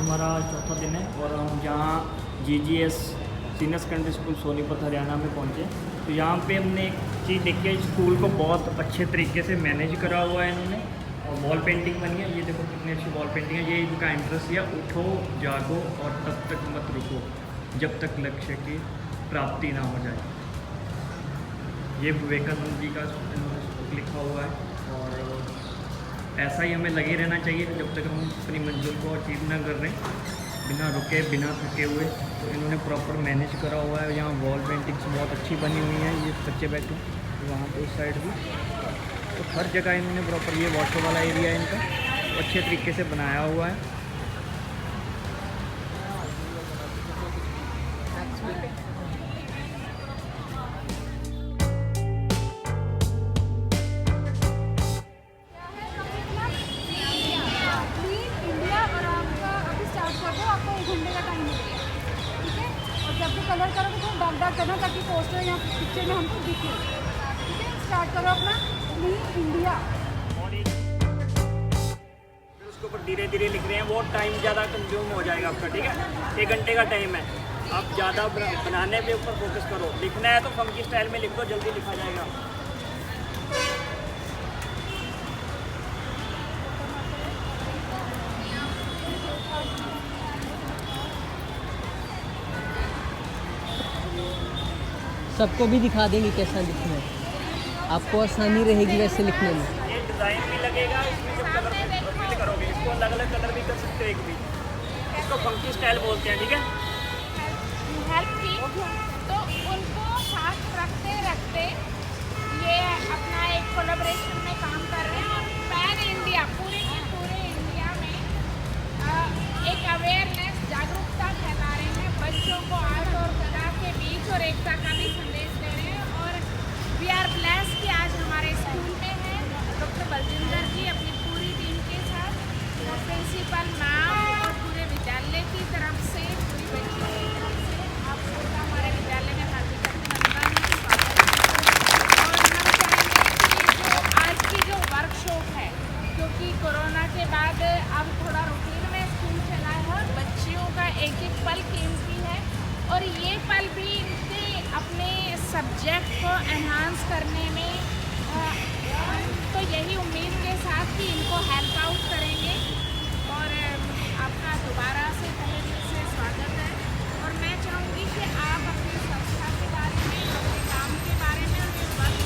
हमारा चौथा दिन है और हम जहाँ GGS senior secondary school Sonipat Haryana में पहुँचे। तो यहाँ पे हमने एक चीज़ देखी है, स्कूल को बहुत अच्छे तरीके से मैनेज करा हुआ है इन्होंने और वॉल पेंटिंग बनी है। ये देखो कितनी अच्छी वॉल पेंटिंग है। ये इनका इंटरेस्ट है, उठो जागो और तब तक मत रुको जब तक लक्ष्य की प्राप्ति ना हो जाए। ये विवेकानंद जी का लिखा हुआ है और ऐसा ही हमें लगे रहना चाहिए जब तक हम अपनी मंजिल को अचीव ना कर रहे, बिना रुके बिना थके हुए। तो इन्होंने प्रॉपर मैनेज करा हुआ है। यहाँ वॉल पेंटिंग्स बहुत अच्छी बनी हुई हैं। ये बच्चे बैठे वहाँ पे उस साइड भी, तो हर जगह इन्होंने प्रॉपर, ये वॉशर वाला एरिया है इनका, तो अच्छे तरीके से बनाया हुआ है। कलर करोगे तो डार्क डार्क करना ताकि पोस्टर या पिक्चर में हमको दिखे। ठीक है, स्टार्ट करो अपना क्लीन इंडिया। उसके ऊपर धीरे धीरे लिख रहे हैं, वो टाइम ज़्यादा कंज्यूम हो जाएगा आपका। ठीक है, 1 घंटे का टाइम है। आप ज़्यादा बनाने पे ऊपर फोकस करो। लिखना है तो फंकी स्टाइल में लिख दो, जल्दी लिखा जाएगा। सबको भी दिखा देंगे कैसा लिखना है, आपको आसानी रहेगी वैसे लिखने में। ये डिज़ाइन भी लगेगा, इसमें जब कलर फिल करोगे इसको अलग अलग कलर भी कर सकते हो। एक भी इसको फंकी स्टाइल बोलते हैं। ठीक है, हेल्प की तो उनको साथ रखते रखते ये अपना एक कोलैबोरेशन में काम कर रहे हैं और पैन इंडिया, पूरे के पूरे इंडिया में एक अवेयरनेस, जागरूकता फैला रहे हैं। बच्चों को आर्ट और कला के बीच और एकता का भी संदेश दे रहे हैं। और वी आर ब्लेस्ड कि आज हमारे स्कूल में है डॉक्टर बलजिंदर जी अपनी पूरी टीम के साथ, प्रिंसिपल मैम और पूरे विद्यालय की तरफ से, पूरी बच्चियों की तरफ से आप सबका हमारे विद्यालय में हार्दिक अभिनंदन की बात। और हम चाहेंगे कि जो आज की जो वर्कशॉप है, क्योंकि कोरोना के बाद अब थोड़ा रूटीन में स्कूल चला है और बच्चियों का एक एक पल कीमती है और ये पल भी इनके अपने सब्जेक्ट को एनहांस करने में तो यही उम्मीद के साथ कि इनको हेल्प आउट करेंगे। और आपका दोबारा से तहे दिल से स्वागत है। और मैं चाहूँगी कि आप अपनी संस्था के बारे में, अपने काम के बारे में और इस वक्त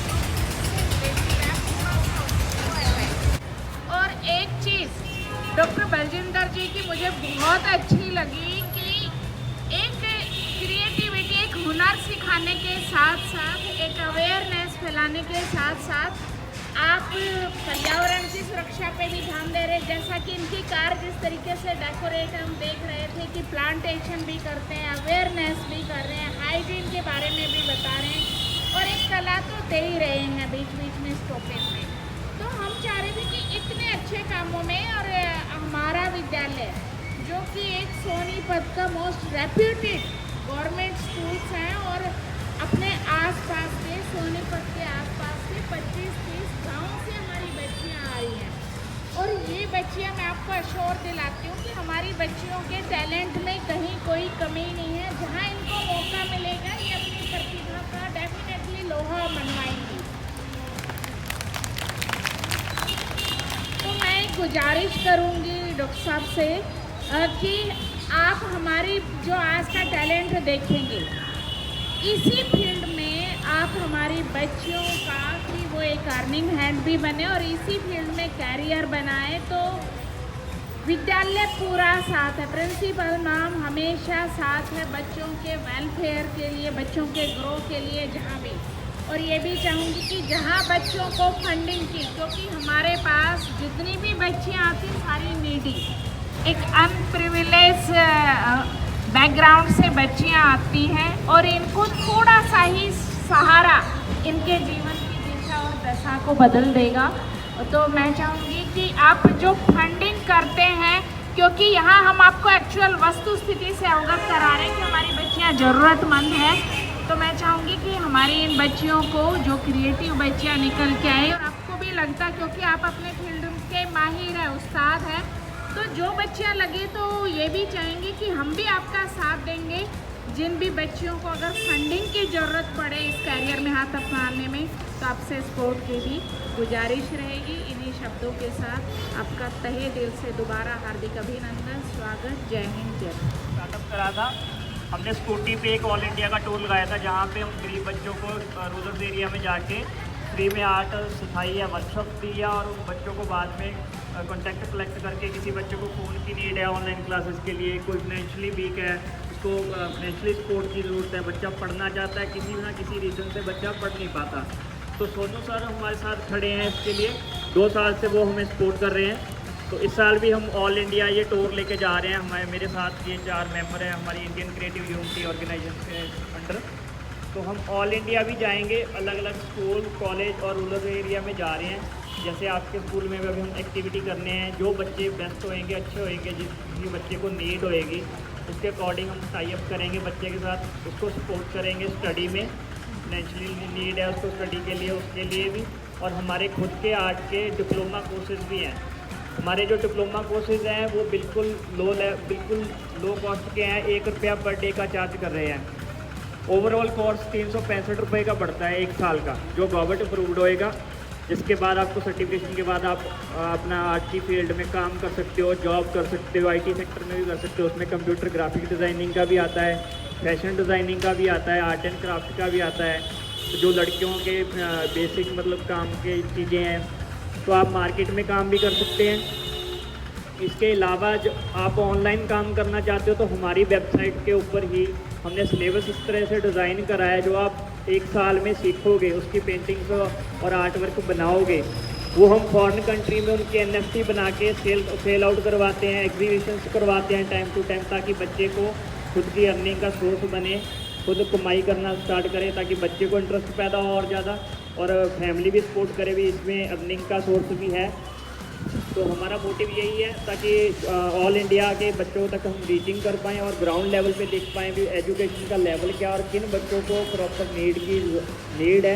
और एक चीज़ डॉक्टर बलजिंदर जी की मुझे बहुत अच्छी लगी कि एक क्रिएटिविटी, एक हुनर सिखाने के साथ साथ, एक अवेयरनेस फैलाने के साथ साथ आप पर्यावरण की सुरक्षा पे भी ध्यान दे रहे हैं। जैसा कि इनकी कार जिस तरीके से डेकोरेट हम देख रहे थे कि प्लांटेशन भी करते हैं, अवेयरनेस भी कर रहे हैं, हाइजीन के बारे में भी बता रहे हैं और एक कला तो दे ही रहे हैं बीच बीच में स्टॉपेज में। तो हम चाह रहे थे कि इतने अच्छे कामों में और हमारा विद्यालय जो कि एक सोनीपत का मोस्ट रेप्यूटेड गवर्नमेंट स्कूल्स हैं और अपने आसपास के, सोनीपत के आसपास के 25-30 गाँव से हमारी बच्चियाँ आई हैं। और ये बच्चियाँ, मैं आपको अश्योर दिलाती हूँ कि हमारी बच्चियों के टैलेंट में कहीं कोई कमी नहीं है। जहाँ इनको मौका मिलेगा ये अपनी प्रतिभा का डेफिनेटली लोहा मनवाएंगी। तो मैं गुजारिश करूँगी डॉक्टर साहब से कि आप हमारी जो आज का टैलेंट देखेंगे, इसी फील्ड में आप हमारी बच्चियों का कि वो एक अर्निंग हैंड भी बने और इसी फील्ड में कैरियर बनाए। तो विद्यालय पूरा साथ है, प्रिंसिपल मैम हमेशा साथ है बच्चों के वेलफेयर के लिए, बच्चों के ग्रो के लिए जहाँ भी। और ये भी चाहूँगी कि जहाँ बच्चों को फंडिंग की, क्योंकि हमारे पास जितनी भी बच्चियाँ आती हैं सारी नीडी, एक अनप्रिविलेज बैकग्राउंड से बच्चियाँ आती हैं और इनको थोड़ा सा ही सहारा इनके जीवन की दिशा और दशा को बदल देगा। तो मैं चाहूँगी कि आप जो फंडिंग करते हैं, क्योंकि यहाँ हम आपको एक्चुअल वस्तु स्थिति से अवगत करा रहे हैं कि हमारी बच्चियाँ ज़रूरतमंद हैं, तो मैं चाहूँगी कि हमारी इन बच्चियों को, जो क्रिएटिव बच्चियाँ निकल के आए और आपको भी लगता, क्योंकि आप अपने फील्ड के माहिर हैं, उस्ताद हैं, तो जो बच्चियाँ लगे तो ये भी चाहेंगे कि हम भी आपका साथ देंगे। जिन भी बच्चियों को अगर फंडिंग की ज़रूरत पड़े इस कैरियर में हाथ अपनाने में, तो आपसे सपोर्ट की भी गुजारिश रहेगी। इन्हीं शब्दों के साथ आपका तहे दिल से दोबारा हार्दिक अभिनंदन, स्वागत, जय हिंद, जय भारत। स्टार्टअप करा था हमने, स्कूटी पे एक ऑल इंडिया का टूर लगाया था जहाँ पे हम गरीब बच्चों को रूरल एरिया में जाके फ्री में आर्ट सिखाई है, वर्कशॉप दी है, और उन बच्चों को बाद में कॉन्टैक्ट कलेक्ट करके, किसी बच्चे को फ़ोन की नीड है ऑनलाइन क्लासेस के लिए, कोई फाइनेंशियली वीक है, उसको फाइनेंशियली सपोर्ट की ज़रूरत है, बच्चा पढ़ना चाहता है, किसी ना किसी रीज़न से बच्चा पढ़ नहीं पाता, तो सोनू सर हमारे साथ खड़े हैं इसके लिए। 2 साल से वो हमें सपोर्ट कर रहे हैं। तो इस साल भी हम ऑल इंडिया ये टूर लेके जा रहे हैं। मेरे साथ ये 4 मेंबर हैं हमारी इंडियन क्रिएटिव यूनिटी ऑर्गेनाइजेशन के अंडर। तो हम ऑल इंडिया भी जाएंगे, अलग अलग स्कूल, कॉलेज और रूरल एरिया में जा रहे हैं। जैसे आपके स्कूल में भी अभी हम एक्टिविटी करने हैं, जो बच्चे बेस्ट होएंगे, अच्छे होएंगे, जिस बच्चे को नीड होएगी उसके अकॉर्डिंग हम टाई अप करेंगे बच्चे के साथ, उसको सपोर्ट करेंगे स्टडी में, फाइनेंशियली नीड है उसको स्टडी के लिए, उसके लिए भी। और हमारे खुद के आर्ट के डिप्लोमा कोर्सेज भी हैं। हमारे जो डिप्लोमा कोर्सेज हैं वो बिल्कुल लो कॉस्ट के हैं, 1 रुपया पर डे का चार्ज कर रहे हैं। ओवरऑल कोर्स 365 रुपये का पड़ता है 1 साल का, जो गवर्नमेंट अप्रूव्ड होएगा, जिसके बाद आपको सर्टिफिकेशन के बाद आप अपना आर्ट की फील्ड में काम कर सकते हो, जॉब कर सकते हो, IT सेक्टर में भी कर सकते हो। उसमें कंप्यूटर ग्राफिक डिज़ाइनिंग का भी आता है, फैशन डिज़ाइनिंग का भी आता है, आर्ट एंड क्राफ्ट का भी आता है, जो लड़कियों के बेसिक मतलब काम के चीज़ें हैं, तो आप मार्केट में काम भी कर सकते हैं। इसके अलावा जो आप ऑनलाइन काम करना चाहते हो तो हमारी वेबसाइट के ऊपर ही हमने सिलेबस इस तरह से डिज़ाइन करा है, जो आप 1 साल में सीखोगे, उसकी पेंटिंग्स और आर्ट वर्क बनाओगे, वो हम फॉरेन कंट्री में उनके NFT बना के सेल आउट करवाते हैं, एग्जीबिशंस करवाते हैं टाइम टू टाइम, ताकि बच्चे को खुद की अर्निंग का सोर्स बने, खुद कमाई करना स्टार्ट करें, ताकि बच्चे को इंटरेस्ट पैदा हो और ज़्यादा, और फैमिली भी सपोर्ट करे भी, इसमें अर्निंग का सोर्स भी है। तो हमारा मोटिव यही है ताकि ऑल इंडिया के बच्चों तक हम रीचिंग कर पाएँ और ग्राउंड लेवल पे देख पाएँ भी एजुकेशन का लेवल क्या और किन बच्चों को प्रॉपर नीड है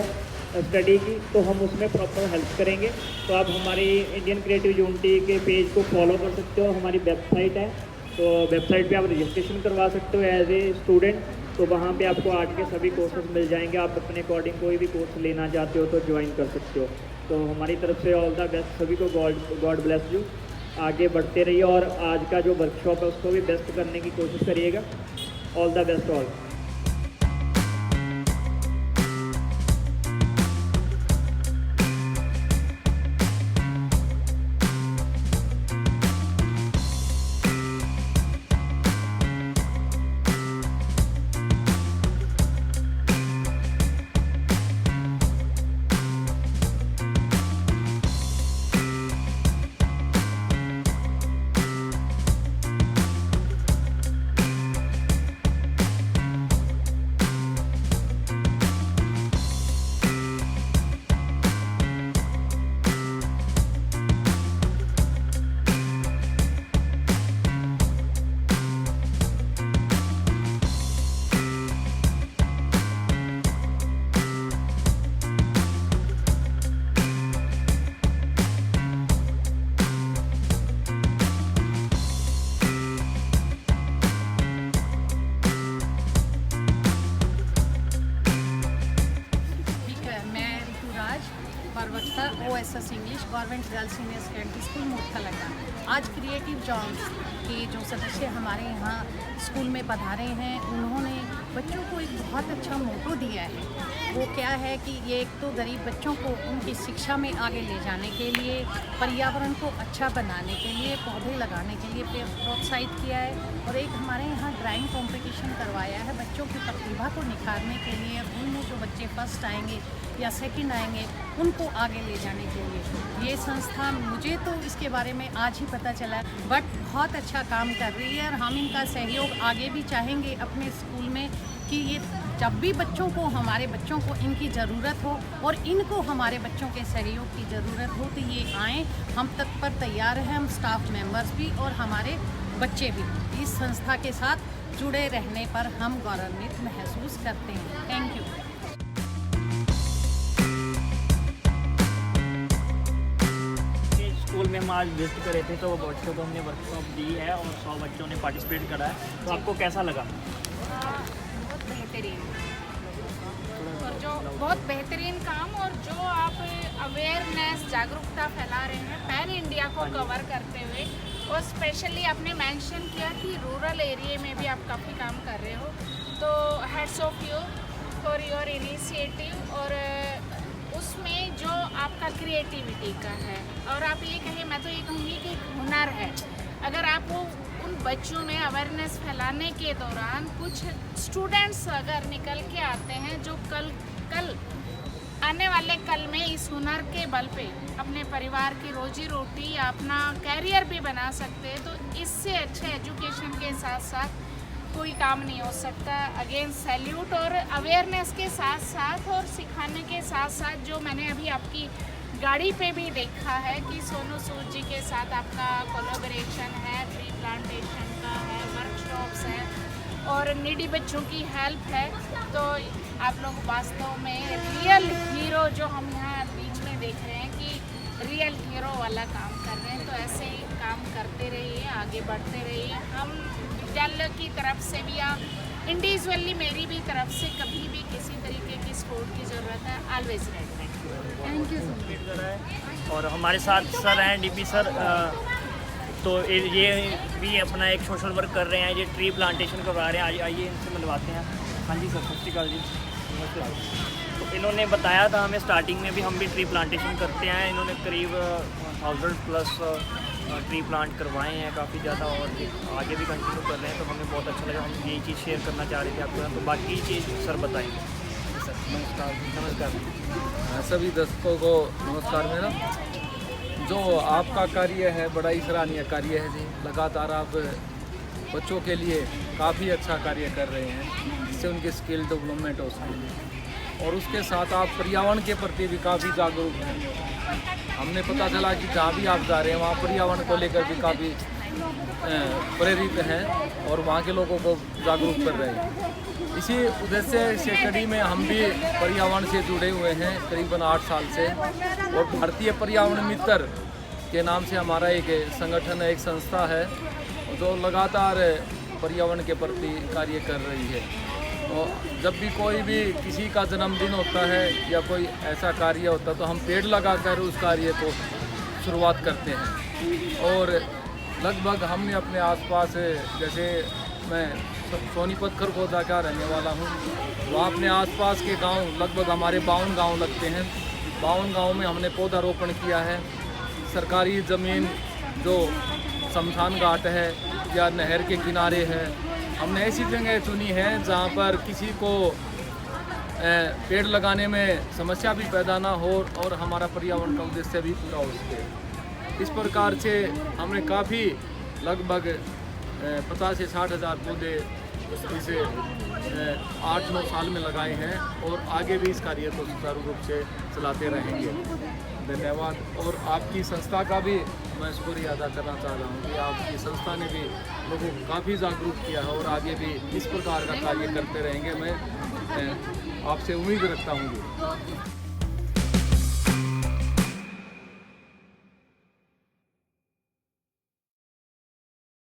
स्टडी की, तो हम उसमें प्रॉपर हेल्प करेंगे। तो आप हमारी इंडियन क्रिएटिव यूनिटी के पेज को फॉलो कर सकते हो, हमारी वेबसाइट है, तो वेबसाइट पे आप रजिस्ट्रेशन करवा सकते हो एज ए स्टूडेंट। तो वहाँ पे आपको आर्ट के सभी कोर्सेज मिल जाएंगे, आप अपने अकॉर्डिंग कोई भी कोर्स लेना चाहते हो तो ज्वाइन कर सकते हो। तो हमारी तरफ से ऑल द बेस्ट सभी को, गॉड ब्लेस यू, आगे बढ़ते रहिए और आज का जो वर्कशॉप है उसको भी बेस्ट करने की कोशिश करिएगा। All the best all. प्रवक्ता OSS English government girls senior secondary school मूर्था लगा। आज क्रिएटिव जॉन्स के जो सदस्य हमारे यहाँ स्कूल में पधारे हैं, उन्होंने बच्चों को एक बहुत अच्छा मोटो दिया है। वो क्या है कि ये एक तो गरीब बच्चों को उनकी शिक्षा में आगे ले जाने के लिए, पर्यावरण को अच्छा बनाने के लिए, पौधे लगाने के लिए प्रोत्साहित किया है, और एक हमारे यहाँ ड्राइंग कंपटीशन करवाया है बच्चों की प्रतिभा को निखारने के लिए। उनमें जो बच्चे फर्स्ट आएंगे या सेकंड आएंगे उनको आगे ले जाने के लिए ये संस्था, मुझे तो इसके बारे में आज ही पता चला, बट बहुत अच्छा काम कर रही है और हम इनका सहयोग आगे भी चाहेंगे अपने स्कूल में कि ये जब भी बच्चों को, हमारे बच्चों को इनकी ज़रूरत हो और इनको हमारे बच्चों के सहयोग की ज़रूरत हो तो ये आएँ। हम तत्पर तैयार हैं, हम स्टाफ मेंबर्स भी और हमारे बच्चे भी इस संस्था के साथ जुड़े रहने पर हम गौरवान्वित महसूस करते हैं। Thank you. स्कूल स्कूल में हम आज विजिट करे थे, तो बच्चों को हमने वर्कशॉप दी है और 100 बच्चों ने पार्टिसिपेट करा है। तो आपको कैसा लगा? बहुत बेहतरीन, और जो बहुत बेहतरीन काम, और जो आप अवेयरनेस जागरूकता फैला रहे हैं पैन इंडिया को कवर करते हुए, और स्पेशली आपने मेंशन किया कि रूरल एरिया में भी आप काफ़ी काम कर रहे हो, तो heads of you for your initiative. और उसमें जो आपका क्रिएटिविटी का है, और आप ये कहें, मैं तो ये कहूँगी कि हुनर है। अगर आप वो उन बच्चों में अवेयरनेस फैलाने के दौरान कुछ स्टूडेंट्स अगर निकल के आते हैं जो कल आने वाले कल में इस हुनर के बल पे अपने परिवार की रोजी रोटी या अपना कैरियर भी बना सकते हैं, तो इससे अच्छे एजुकेशन के साथ साथ कोई काम नहीं हो सकता। Again salute. और अवेयरनेस के साथ साथ और सिखाने के साथ साथ जो मैंने अभी आपकी गाड़ी पे भी देखा है कि सोनू सूद जी के साथ आपका कोलैबोरेशन है, ट्री प्लांटेशन का है, वर्कशॉप्स है और नीडी बच्चों की हेल्प है, तो आप लोग वास्तव में रियल हीरो जो हम यहाँ बीच में देख रहे हैं कि रियल हीरो वाला काम कर रहे हैं। तो ऐसे ही काम करते रहिए, आगे बढ़ते रहिए। हम विद्यालय की तरफ से भी या इंडिविजुअली मेरी भी तरफ से कभी भी किसी तरीके की सपोर्ट की ज़रूरत है, always ready. Thank you so much. और हमारे साथ सर हैं डीपी सर, तो ये भी अपना एक सोशल वर्क कर रहे हैं, ये ट्री प्लांटेशन करवा रहे हैं। आइए इनसे मिलवाते हैं। हाँ जी सर, सत श्री अकाल जी। तो इन्होंने बताया था हमें स्टार्टिंग में भी, हम भी ट्री प्लांटेशन करते हैं। इन्होंने करीब 1000+ ट्री प्लांट करवाए हैं, काफ़ी ज़्यादा, और आगे भी कंटिन्यू कर रहे हैं। तो हमें बहुत अच्छा लगा, हम यही चीज़ शेयर करना चाह रहे थे आपको। तो बाकी चीज़ सर बताएंगे। सर नमस्कार। नमस्कार। सभी दर्शकों को नमस्कार। मेरा जो आपका कार्य है बड़ा ही सराहनीय कार्य है जी। लगातार आप बच्चों के लिए काफ़ी अच्छा कार्य कर रहे हैं, जिससे उनकी स्किल डेवलपमेंट हो सके, और उसके साथ आप पर्यावरण के प्रति भी काफ़ी जागरूक हैं। हमने पता चला कि जहाँ भी आप जा रहे हैं वहाँ पर्यावरण को लेकर भी काफ़ी प्रेरित हैं और वहाँ के लोगों को जागरूक कर रहे हैं। इसी उद्देश्य से कड़ी में हम भी पर्यावरण से जुड़े हुए हैं करीबन 8 साल से, और भारतीय पर्यावरण मित्र के नाम से हमारा एक संगठन है, एक संस्था है जो लगातार पर्यावरण के प्रति कार्य कर रही है। और जब भी कोई भी किसी का जन्मदिन होता है या कोई ऐसा कार्य होता है तो हम पेड़ लगाकर उस कार्य को शुरुआत करते हैं। और लगभग हमने अपने आसपास, जैसे मैं सोनीपत खरगोदा का रहने वाला हूँ, वहाँ अपने आसपास के गांव लगभग हमारे 52 गांव लगते हैं। 52 गांव में हमने पौधारोपण किया है। सरकारी ज़मीन जो शमशान घाट है या नहर के किनारे है, हमने ऐसी जगह चुनी है जहाँ पर किसी को पेड़ लगाने में समस्या भी पैदा ना हो और हमारा पर्यावरण का उद्देश्य भी पूरा हो सके। इस प्रकार से हमने काफ़ी लगभग 50 से 60 हज़ार पौधे इस 8-9 साल में लगाए हैं, और आगे भी इस कार्य को सुचारू रूप से चलाते रहेंगे। धन्यवाद। और आपकी संस्था का भी मैं शुक्रिया अदा करना चाह रहा हूँ कि आपकी संस्था ने भी लोगों को काफ़ी जागरूक किया है, और आगे भी इस प्रकार का कार्य करते रहेंगे। मैं आपसे उम्मीद रखता हूँ।